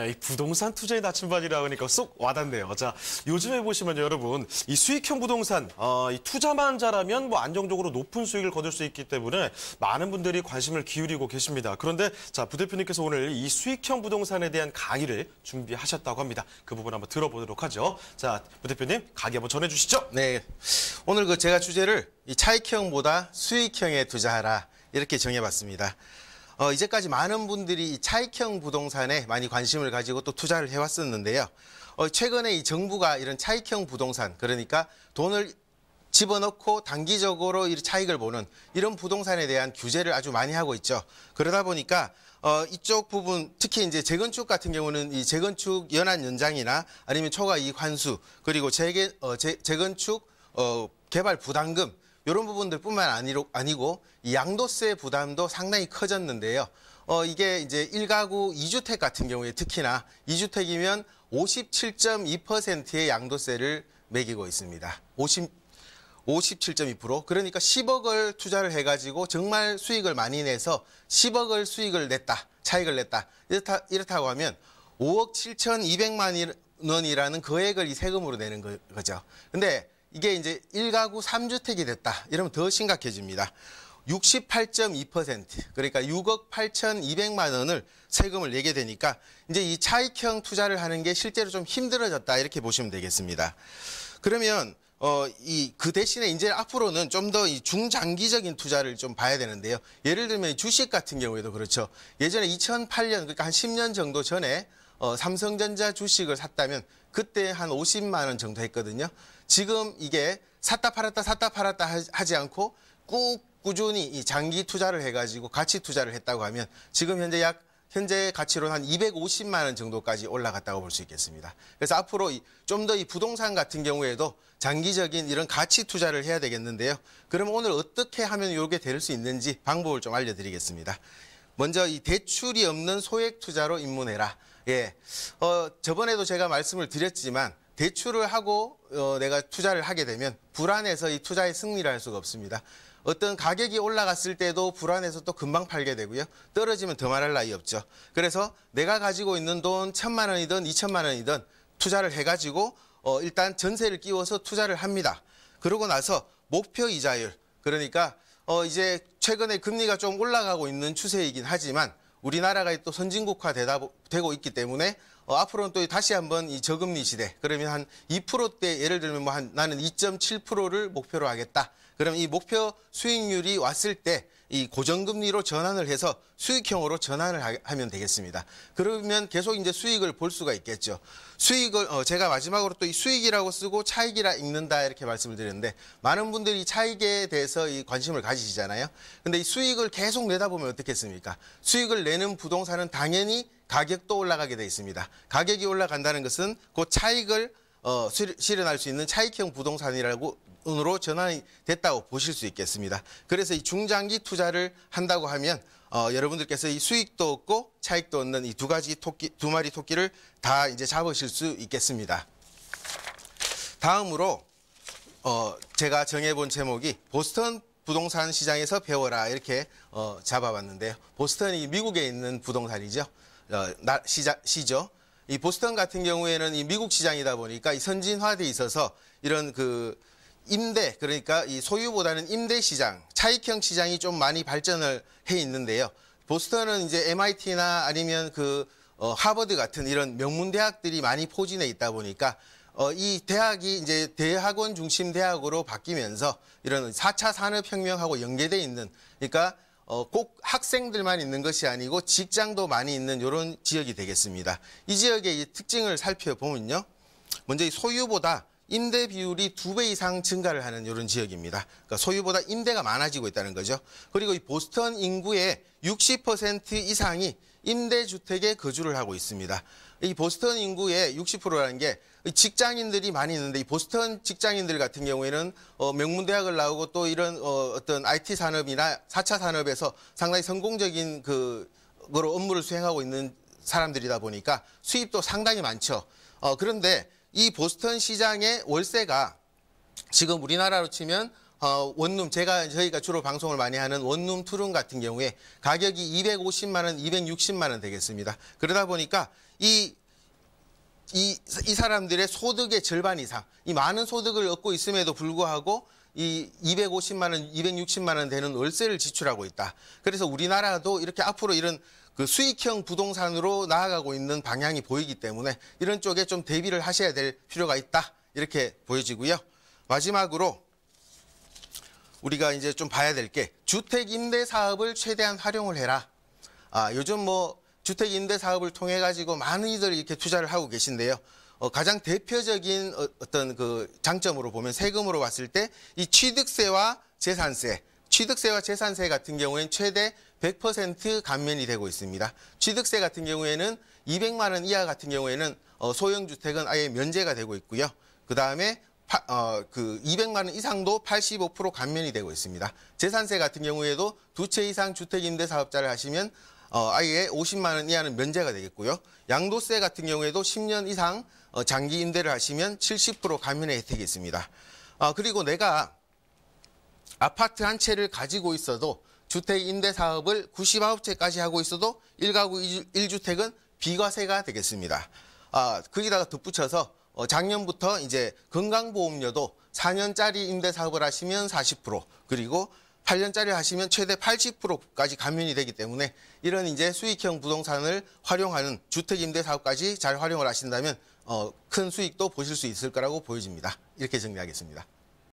이 부동산 투자의 나침반이라 하니까 쏙 와닿네요. 자, 요즘에 보시면요, 여러분, 이 수익형 부동산, 이 투자만 잘하면 뭐 안정적으로 높은 수익을 거둘 수 있기 때문에 많은 분들이 관심을 기울이고 계십니다. 그런데 자, 부대표님께서 오늘 이 수익형 부동산에 대한 강의를 준비하셨다고 합니다. 그 부분 한번 들어보도록 하죠. 자, 부대표님, 강의 한번 전해주시죠. 네, 오늘 제가 주제를 이 차익형보다 수익형에 투자하라 이렇게 정해봤습니다. 이제까지 많은 분들이 이 차익형 부동산에 많이 관심을 가지고 또 투자를 해왔었는데요. 최근에 이 정부가 이런 차익형 부동산, 그러니까 돈을 집어넣고 단기적으로 이 차익을 보는 이런 부동산에 대한 규제를 아주 많이 하고 있죠. 그러다 보니까 이쪽 부분, 특히 이제 재건축 같은 경우는 이 재건축 연한 연장이나 아니면 초과 이익 환수, 그리고 재건축 개발 부담금, 이런 부분들뿐만 아니고 이 양도세 부담도 상당히 커졌는데요. 이게 이제 1가구 2주택 같은 경우에 특히나 2주택이면 57.2%의 양도세를 매기고 있습니다. 57.2%. 그러니까 10억을 투자를 해가지고 정말 수익을 많이 내서 10억을 수익을 냈다, 차익을 냈다. 이렇다고 하면 5억 7,200만 원이라는 거액을 이 세금으로 내는 거죠. 근데 이게 이제 1가구 3주택이 됐다. 이러면 더 심각해집니다. 68.2%, 그러니까 6억 8,200만 원을 세금을 내게 되니까 이제 이 차익형 투자를 하는 게 실제로 좀 힘들어졌다. 이렇게 보시면 되겠습니다. 그러면 그 대신에 이제 앞으로는 좀 더 이 중장기적인 투자를 좀 봐야 되는데요. 예를 들면 주식 같은 경우에도 그렇죠. 예전에 2008년, 그러니까 한 10년 정도 전에 삼성전자 주식을 샀다면 그때 한 50만 원 정도 했거든요. 지금 이게 샀다 팔았다 하지 않고 꾸준히 이 장기 투자를 해가지고 가치 투자를 했다고 하면 지금 현재 가치로는 한 250만 원 정도까지 올라갔다고 볼 수 있겠습니다. 그래서 앞으로 좀 더 이 부동산 같은 경우에도 장기적인 이런 가치 투자를 해야 되겠는데요. 그럼 오늘 어떻게 하면 이게 될 수 있는지 방법을 좀 알려드리겠습니다. 먼저 이 대출이 없는 소액 투자로 입문해라. 예, 저번에도 제가 말씀을 드렸지만 대출을 하고 내가 투자를 하게 되면 불안해서 이 투자에 승리를 할 수가 없습니다. 어떤 가격이 올라갔을 때도 불안해서 또 금방 팔게 되고요. 떨어지면 더 말할 나위 없죠. 그래서 내가 가지고 있는 돈 1,000만 원이든 2,000만 원이든 투자를 해가지고 일단 전세를 끼워서 투자를 합니다. 그러고 나서 목표 이자율, 그러니까 이제 최근에 금리가 좀 올라가고 있는 추세이긴 하지만 우리나라가 또 선진국화되고 있기 때문에 앞으로는 또 다시 한번 이 저금리 시대, 그러면 한 2%대, 예를 들면 뭐 나는 2.7%를 목표로 하겠다. 그럼 이 목표 수익률이 왔을 때 이 고정금리로 전환을 해서 수익형으로 전환을 하면 되겠습니다. 그러면 계속 이제 수익을 볼 수가 있겠죠. 수익을 제가 마지막으로 또 이 수익이라고 쓰고 차익이라 읽는다 이렇게 말씀을 드렸는데 많은 분들이 차익에 대해서 이 관심을 가지시잖아요. 근데 이 수익을 계속 내다 보면 어떻겠습니까? 수익을 내는 부동산은 당연히 가격도 올라가게 돼 있습니다. 가격이 올라간다는 것은 그 차익을 실현할 수 있는 차익형 부동산이라고 으로 전환이 됐다고 보실 수 있겠습니다. 그래서 이 중장기 투자를 한다고 하면 여러분들께서 이 수익도 얻고 차익도 얻는 이 두 마리 토끼를 다 이제 잡으실 수 있겠습니다. 다음으로 제가 정해본 제목이 보스턴 부동산 시장에서 배워라 이렇게 잡아봤는데요. 보스턴이 미국에 있는 부동산이죠. 시죠. 이 보스턴 같은 경우에는 이 미국 시장이다 보니까 이 선진화돼 있어서 이런 임대, 그러니까 이 소유보다는 임대 시장, 차익형 시장이 좀 많이 발전을 해 있는데요. 보스턴은 이제 MIT나 아니면 하버드 같은 이런 명문 대학들이 많이 포진해 있다 보니까 이 대학이 이제 대학원 중심 대학으로 바뀌면서 이런 4차 산업혁명하고 연계돼 있는, 그러니까 꼭 학생들만 있는 것이 아니고 직장도 많이 있는 이런 지역이 되겠습니다. 이 지역의 특징을 살펴보면요. 먼저 이 소유보다 임대 비율이 2배 이상 증가를 하는 이런 지역입니다. 그러니까 소유보다 임대가 많아지고 있다는 거죠. 그리고 이 보스턴 인구의 60% 이상이 임대주택에 거주를 하고 있습니다. 이 보스턴 인구의 60%라는 게 직장인들이 많이 있는데 이 보스턴 직장인들 같은 경우에는 명문대학을 나오고 또 이런 어떤 IT 산업이나 4차 산업에서 상당히 성공적인 거로 업무를 수행하고 있는 사람들이다 보니까 수입도 상당히 많죠. 그런데 이 보스턴 시장의 월세가 지금 우리나라로 치면 원룸, 저희가 주로 방송을 많이 하는 원룸 투룸 같은 경우에 가격이 250만 원, 260만 원 되겠습니다. 그러다 보니까 이 사람들의 소득의 절반 이상, 이 많은 소득을 얻고 있음에도 불구하고 이 250만 원, 260만 원 되는 월세를 지출하고 있다. 그래서 우리나라도 이렇게 앞으로 이런 그 수익형 부동산으로 나아가고 있는 방향이 보이기 때문에 이런 쪽에 좀 대비를 하셔야 될 필요가 있다. 이렇게 보여지고요. 마지막으로 우리가 이제 좀 봐야 될 게 주택 임대 사업을 최대한 활용을 해라. 요즘 뭐 주택 임대 사업을 통해 가지고 많은 이들이 이렇게 투자를 하고 계신데요. 가장 대표적인 어떤 그 장점으로 보면 세금으로 봤을 때 이 취득세와 재산세 같은 경우에는 최대 100% 감면이 되고 있습니다. 취득세 같은 경우에는 200만 원 이하 같은 경우에는 소형 주택은 아예 면제가 되고 있고요. 그 다음에 그 200만 원 이상도 85% 감면이 되고 있습니다. 재산세 같은 경우에도 두 채 이상 주택 임대 사업자를 하시면 아예 50만 원 이하는 면제가 되겠고요. 양도세 같은 경우에도 10년 이상 장기 임대를 하시면 70% 감면의 혜택이 있습니다. 그리고 내가 아파트 한 채를 가지고 있어도 주택 임대 사업을 99채까지 하고 있어도 1가구 1주택은 비과세가 되겠습니다. 거기다가 덧붙여서 작년부터 이제 건강보험료도 4년짜리 임대 사업을 하시면 40%, 그리고 8년짜리 하시면 최대 80%까지 감면이 되기 때문에 이런 이제 수익형 부동산을 활용하는 주택 임대 사업까지 잘 활용을 하신다면 큰 수익도 보실 수 있을 거라고 보여집니다. 이렇게 정리하겠습니다.